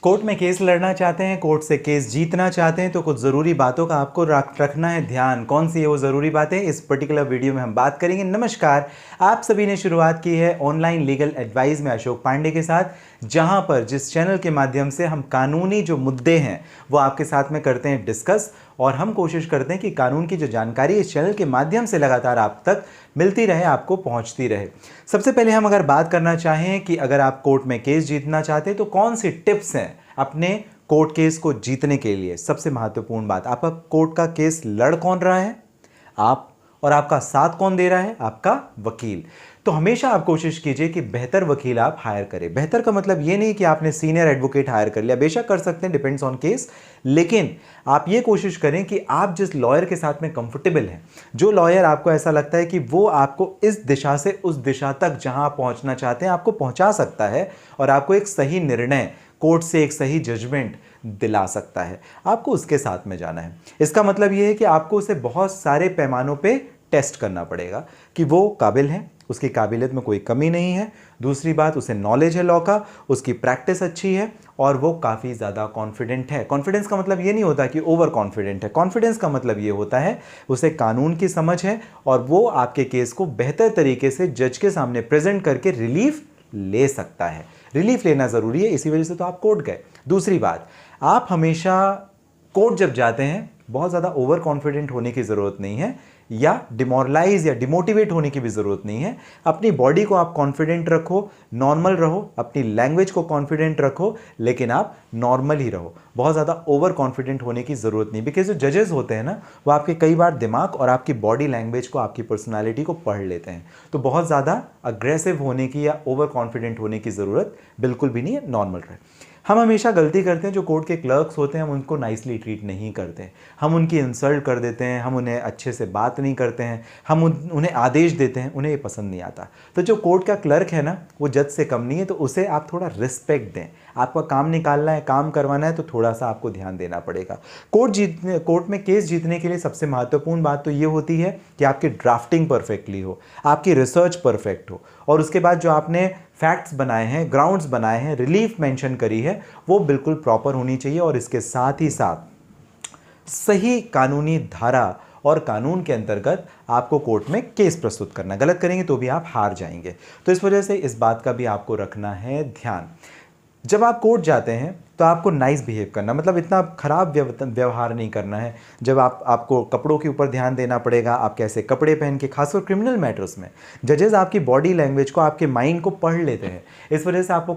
Court में case लड़ना चाहते हैं, कोर्ट से केस जीतना चाहते हैं, तो कुछ ज़रूरी बातों का आपको रखना है ध्यान। कौन सी है वो ज़रूरी बातें, इस पर्टिकुलर वीडियो में हम बात करेंगे। नमस्कार, आप सभी ने शुरुआत की है ऑनलाइन लीगल एडवाइस में अशोक पांडे के साथ, जहां पर जिस चैनल के माध्यम से हम कानूनी जो मुद्दे हैं वो आपके साथ में करते हैं डिस्कस, और हम कोशिश करते हैं कि कानून की जो जानकारी इस चैनल के माध्यम से लगातार आप तक मिलती रहे, आपको पहुंचती रहे। सबसे पहले हम अगर बात करना चाहें कि अगर आप कोर्ट में केस जीतना चाहते हैं तो कौन सी टिप्स हैं अपने कोर्ट केस को जीतने के लिए। सबसे महत्वपूर्ण बात, आपका कोर्ट का केस लड़ कौन रहा है, आप, और आपका साथ कौन दे रहा है, आपका वकील। तो हमेशा आप कोशिश कीजिए कि बेहतर वकील आप हायर करें। बेहतर का मतलब ये नहीं कि आपने सीनियर एडवोकेट हायर कर लिया, बेशक कर सकते हैं, डिपेंड्स ऑन केस, लेकिन आप ये कोशिश करें कि आप जिस लॉयर के साथ में कंफर्टेबल हैं, जो लॉयर आपको ऐसा लगता है कि वो आपको इस दिशा से उस दिशा तक जहां आप पहुंचना चाहते हैं आपको पहुंचा सकता है और आपको एक सही निर्णय, कोर्ट से एक सही जजमेंट दिला सकता है, आपको उसके साथ में जाना है। इसका मतलब यह है कि आपको उसे बहुत सारे पैमानों पे टेस्ट करना पड़ेगा कि वो काबिल है, उसकी काबिलियत में कोई कमी नहीं है। दूसरी बात, उसे नॉलेज है लॉ का, उसकी प्रैक्टिस अच्छी है और वो काफ़ी ज़्यादा कॉन्फिडेंट है। कॉन्फिडेंस का मतलब ये नहीं होता कि ओवर कॉन्फिडेंट है। कॉन्फिडेंस का मतलब ये होता है उसे कानून की समझ है और वो आपके केस को बेहतर तरीके से जज के सामने प्रेजेंट करके रिलीफ ले सकता है। रिलीफ लेना ज़रूरी है, इसी वजह से तो आप कोर्ट गए। दूसरी बात, आप हमेशा कोर्ट जब जाते हैं बहुत ज़्यादा ओवर कॉन्फिडेंट होने की ज़रूरत नहीं है, या डिमोरलाइज या डिमोटिवेट होने की भी ज़रूरत नहीं है। अपनी बॉडी को आप कॉन्फिडेंट रखो, नॉर्मल रहो, अपनी लैंग्वेज को कॉन्फिडेंट रखो, लेकिन आप नॉर्मल ही रहो। बहुत ज़्यादा ओवर कॉन्फिडेंट होने की ज़रूरत नहीं, बिकॉज जो जजेस होते हैं ना, वो आपके कई बार दिमाग और आपकी बॉडी लैंग्वेज को, आपकी पर्सनालिटी को पढ़ लेते हैं। तो बहुत ज़्यादा अग्रेसिव होने की या ओवर कॉन्फिडेंट होने की ज़रूरत बिल्कुल भी नहीं है, नॉर्मल रहे। हम हमेशा गलती करते हैं, जो कोर्ट के क्लर्क्स होते हैं हम उनको नाइसली ट्रीट नहीं करते, हम उनकी इंसल्ट कर देते हैं, हम उन्हें अच्छे से बात नहीं करते हैं, हम उन्हें आदेश देते हैं, उन्हें ये पसंद नहीं आता। तो जो कोर्ट का क्लर्क है ना, वो जज से कम नहीं है, तो उसे आप थोड़ा रिस्पेक्ट दें। आपका काम निकालना है, काम करवाना है, तो थोड़ा सा आपको ध्यान देना पड़ेगा। कोर्ट में केस जीतने के लिए सबसे महत्वपूर्ण बात तो ये होती है कि आपकी ड्राफ्टिंग परफेक्टली हो, आपकी रिसर्च परफेक्ट हो, और उसके बाद जो आपने फैक्ट्स बनाए हैं, ग्राउंड्स बनाए हैं, रिलीफ मेंशन करी है, वो बिल्कुल प्रॉपर होनी चाहिए। और इसके साथ ही साथ सही कानूनी धारा और कानून के अंतर्गत आपको कोर्ट में केस प्रस्तुत करना। गलत करेंगे तो भी आप हार जाएंगे। तो इस वजह से इस बात का भी आपको रखना है ध्यान। जब आप कोर्ट जाते हैं तो आपको नाइस बिहेव करना, मतलब इतना खराब व्यवहार नहीं करना है। जब आपको कपड़ों के ऊपर ध्यान देना पड़ेगा, आप कैसे कपड़े पहन के, खासकर क्रिमिनल मैटर्स में जजेस आपकी बॉडी लैंग्वेज को, आपके माइंड को पढ़ लेते हैं। इस वजह से आपको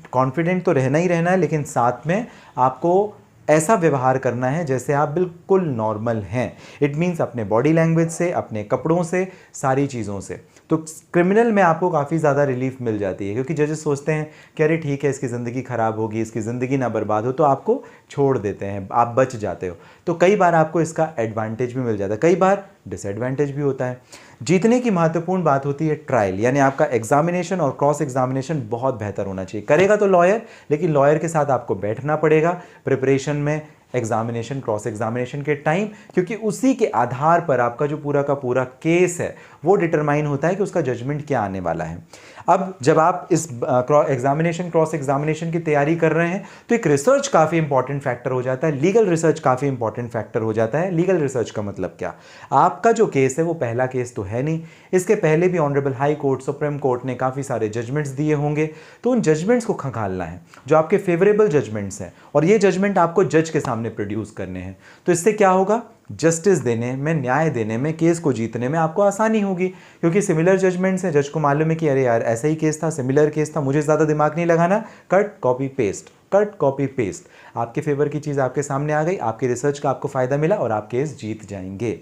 कॉन्फिडेंट तो रहना ही रहना है, लेकिन साथ में आपको ऐसा व्यवहार करना है जैसे आप बिल्कुल नॉर्मल हैं। इट मीन्स अपने बॉडी लैंग्वेज से, अपने कपड़ों से, सारी चीज़ों से। तो क्रिमिनल में आपको काफ़ी ज़्यादा रिलीफ मिल जाती है, क्योंकि जजेस सोचते हैं कि अरे ठीक है, इसकी ज़िंदगी ख़राब होगी, इसकी ज़िंदगी ना बर्बाद हो, तो आपको छोड़ देते हैं, आप बच जाते हो। तो कई बार आपको इसका एडवांटेज भी मिल जाता है, कई बार डिसएडवांटेज भी होता है। जीतने की महत्वपूर्ण बात होती है ट्रायल, यानी आपका एग्जामिनेशन और क्रॉस एग्जामिनेशन बहुत बेहतर होना चाहिए। करेगा तो लॉयर, लेकिन लॉयर के साथ आपको बैठना पड़ेगा प्रिपरेशन में, एग्जामिनेशन, क्रॉस एग्जामिनेशन के टाइम, क्योंकि उसी के आधार पर आपका जो पूरा का पूरा केस है वो डिटरमाइन होता है कि उसका जजमेंट क्या आने वाला है। अब जब आप इस एग्जामिनेशन, क्रॉस एग्जामिनेशन की तैयारी कर रहे हैं तो एक रिसर्च काफ़ी इंपॉर्टेंट फैक्टर हो जाता है, लीगल रिसर्च काफ़ी इंपॉर्टेंट फैक्टर हो जाता है। लीगल रिसर्च का मतलब क्या, आपका जो केस है वो पहला केस तो है नहीं, इसके पहले भी honourable high court, supreme court ने काफ़ी सारे जजमेंट्स दिए होंगे, तो उन जजमेंट्स को खंगालना है जो आपके फेवरेबल जजमेंट्स हैं, और ये जजमेंट आपको जज के सामने प्रोड्यूस करने हैं। तो इससे क्या होगा, जस्टिस देने में, न्याय देने में, केस को जीतने में आपको आसानी होगी, क्योंकि सिमिलर जजमेंट्स हैं। जज को मालूम है कि अरे यार ऐसा ही केस था, सिमिलर केस था, मुझे ज़्यादा दिमाग नहीं लगाना, cut copy paste, cut copy paste. आपके फेवर की चीज़ आपके सामने आ गई, आपकी रिसर्च का आपको फ़ायदा मिला और आप केस जीत जाएंगे।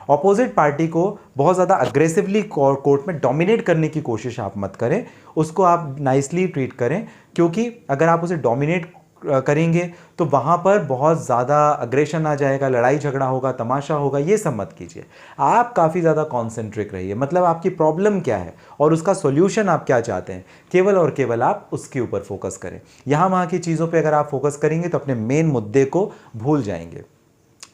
ऑपोजिट पार्टी को बहुत ज़्यादा अग्रेसिवली कोर्ट में डोमिनेट करने की कोशिश आप मत करें, उसको आप नाइसली ट्रीट करें, क्योंकि अगर आप उसे डोमिनेट करेंगे तो वहाँ पर बहुत ज़्यादा अग्रेशन आ जाएगा, लड़ाई झगड़ा होगा, तमाशा होगा। ये सब मत कीजिए। आप काफ़ी ज़्यादा कॉन्सेंट्रिक रहिए, मतलब आपकी प्रॉब्लम क्या है और उसका सॉल्यूशन आप क्या चाहते हैं, केवल और केवल आप उसके ऊपर फोकस करें। यहाँ वहाँ की चीज़ों पे अगर आप फोकस करेंगे तो अपने मेन मुद्दे को भूल जाएंगे।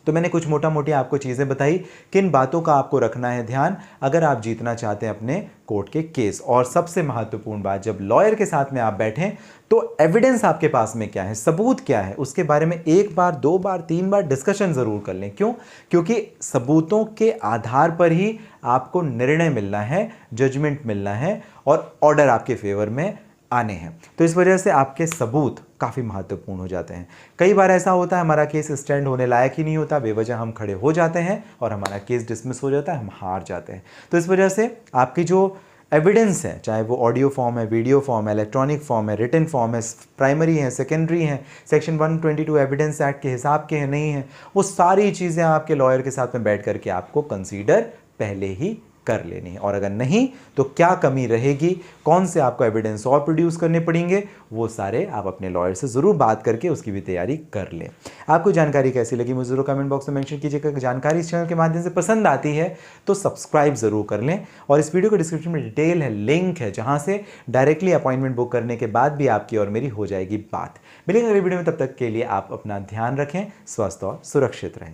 तो मैंने कुछ मोटा मोटी आपको चीज़ें बताई, किन बातों का आपको रखना है ध्यान अगर आप जीतना चाहते हैं अपने कोर्ट के केस। और सबसे महत्वपूर्ण बात, जब लॉयर के साथ में आप बैठें तो एविडेंस आपके पास में क्या है, सबूत क्या है, उसके बारे में एक बार, दो बार, तीन बार डिस्कशन जरूर कर लें। क्यों? क्योंकि सबूतों के आधार पर ही आपको निर्णय मिलना है, जजमेंट मिलना है और ऑर्डर आपके फेवर में आने हैं। तो इस वजह से आपके सबूत काफ़ी महत्वपूर्ण हो जाते हैं। कई बार ऐसा होता है हमारा केस स्टैंड होने लायक ही नहीं होता, बेवजह हम खड़े हो जाते हैं और हमारा केस डिसमिस हो जाता है, हम हार जाते हैं। तो इस वजह से आपकी जो एविडेंस है, चाहे वो ऑडियो फॉर्म है, वीडियो फॉर्म है, इलेक्ट्रॉनिक फॉर्म है, रिटन फॉर्म है, प्राइमरी है, सेकेंडरी है, सेक्शन 122 एविडेंस एक्ट के हिसाब के हैं, नहीं है, वो सारी चीज़ें आपके लॉयर के साथ में बैठ करके आपको कंसीडर पहले ही कर लेनी है। और अगर नहीं तो क्या कमी रहेगी, कौन से आपको एविडेंस और प्रोड्यूस करने पड़ेंगे, वो सारे आप अपने लॉयर से ज़रूर बात करके उसकी भी तैयारी कर लें। आपको जानकारी कैसी लगी मुझे ज़रूर कमेंट बॉक्स में मेंशन कीजिएगा। जानकारी इस चैनल के माध्यम से पसंद आती है तो सब्सक्राइब ज़रूर कर लें। और इस वीडियो के डिस्क्रिप्शन में डिटेल है, लिंक है, जहाँ से डायरेक्टली अपॉइंटमेंट बुक करने के बाद भी आपकी और मेरी हो जाएगी बात। मिलेंगे अगली वीडियो में, तब तक के लिए आप अपना ध्यान रखें, स्वस्थ और सुरक्षित रहें।